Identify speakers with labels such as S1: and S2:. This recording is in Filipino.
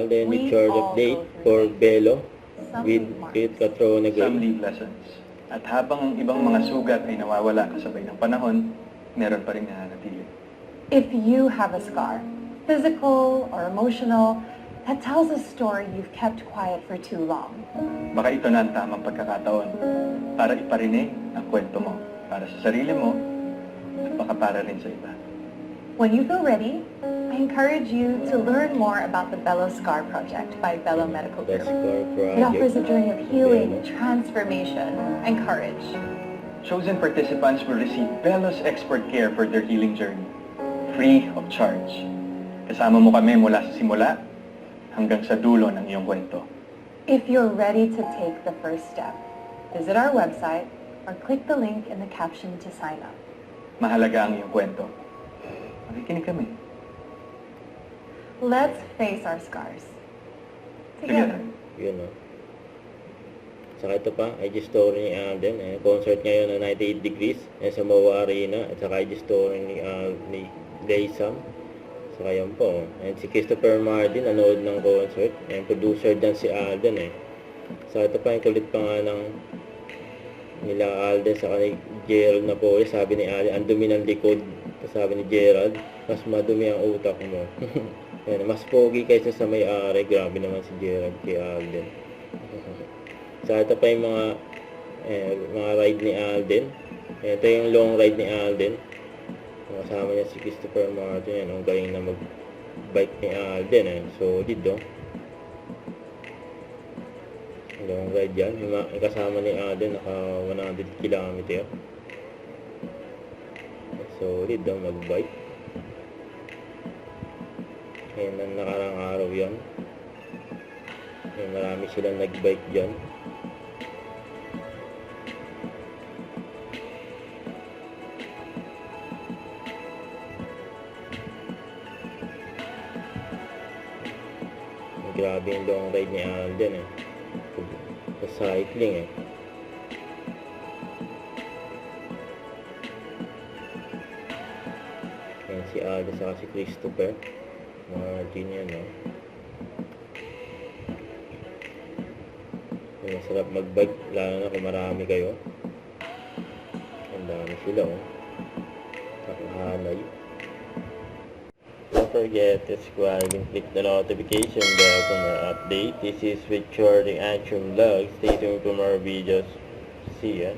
S1: Alden with
S2: We
S1: short
S2: all
S1: update
S2: go through
S1: for
S2: this.
S1: Belo
S2: Some
S1: with
S2: leave marks.
S1: Kit Catrona
S3: Some
S1: grade.
S3: leave lessons. At habang ang ibang mga sugat ay nawawala kasabay ng panahon, meron pa rin nananatili.
S2: If you have a scar, physical or emotional, that tells a story you've kept quiet for too long.
S3: Baka ito na ang tamang pagkakataon para iparinig ang kwento mo para sa sarili mo at baka para rin sa iba.
S2: When you feel ready, I encourage you to learn more about the Bello Scar Project by Bello Medical
S1: The
S2: Group.
S1: Scar
S2: It offers a
S1: Project.
S2: journey of healing,
S1: Bello.
S2: transformation, and courage.
S3: Chosen participants will receive Bello's expert care for their healing journey, free of charge. Kasama mo kami mula sa simula hanggang sa dulo ng iyong kwento.
S2: If you're ready to take the first step, visit our website or click the link in the caption to sign up.
S3: Mahalaga ang iyong kwento. Makikinig kami.
S2: Let's face our scars.
S3: Together.
S1: Yun, no? Saka ito pa, IG story ni Alden. Concert ngayon na 98 degrees sa Moa Arena. At saka IG story ni Daysam. Saka yan po. And si Christopher Martin, nanood ng concert. And producer dyan si Alden. Saka ito pa, yung kulit pa nga ng nila Alden saka ni Gerald na po. Sabi ni Alden, ang dumi ng likod. Tapos sabi ni Gerald, mas madumi ang utak mo. Yan, mas pogi kaysa sa may-ari. Grabe naman si Gerald kay Alden. So ito pa yung mga ride ni Alden. Ito yung long ride ni Alden. Kasama niya si Christopher Martin. Yan, ang galing na mag-bike ni Alden. Solid, oh. Long ride yan. Yung kasama ni Alden, naka 100 km. Solid, oh, mag-bike. Ayan, ang nakarang araw yan. Ayan, marami silang nag-bike dyan. Grabe yung long ride ni Alden sa cycling Ayan si Alden saka si Christopher Martin yan masarap mag-bike lalo na kung marami kayo. Ang dami sila nakahanay. Don't forget to subscribe and click the notification bell for more update. This is with Shorting Action Vlog. Stay tuned for more videos. See ya.